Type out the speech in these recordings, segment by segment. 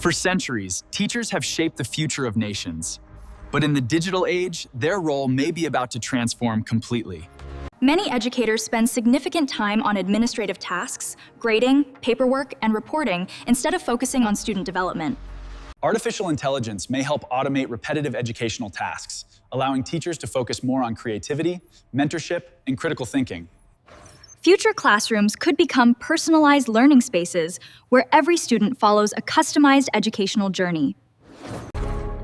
For centuries, teachers have shaped the future of nations. But in the digital age, their role may be about to transform completely. Many educators spend significant time on administrative tasks, grading, paperwork, and reporting instead of focusing on student development. Artificial intelligence may help automate repetitive educational tasks, allowing teachers to focus more on creativity, mentorship, and critical thinking. Future classrooms could become personalized learning spaces where every student follows a customized educational journey.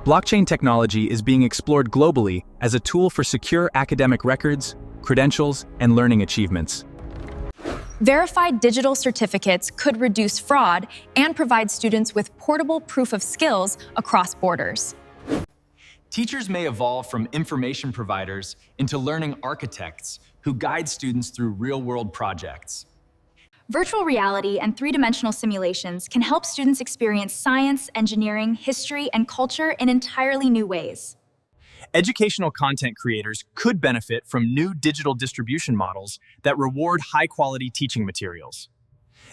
Blockchain technology is being explored globally as a tool for secure academic records, credentials, and learning achievements. Verified digital certificates could reduce fraud and provide students with portable proof of skills across borders. Teachers may evolve from information providers into learning architects who guide students through real-world projects. Virtual reality and three-dimensional simulations can help students experience science, engineering, history, and culture in entirely new ways. Educational content creators could benefit from new digital distribution models that reward high-quality teaching materials.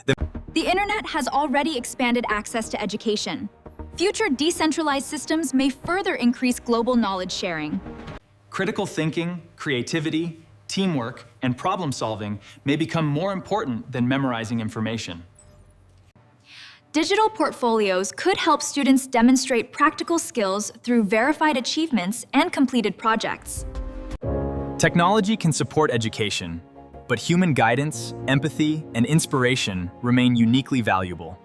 The internet has already expanded access to education. Future decentralized systems may further increase global knowledge sharing. Critical thinking, creativity, teamwork, and problem-solving may become more important than memorizing information. Digital portfolios could help students demonstrate practical skills through verified achievements and completed projects. Technology can support education, but human guidance, empathy, and inspiration remain uniquely valuable.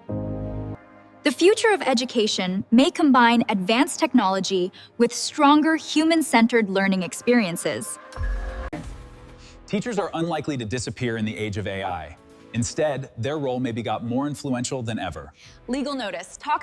The future of education may combine advanced technology with stronger human-centered learning experiences. Teachers are unlikely to disappear in the age of AI. Instead, their role may become more influential than ever. Legal notice. Talk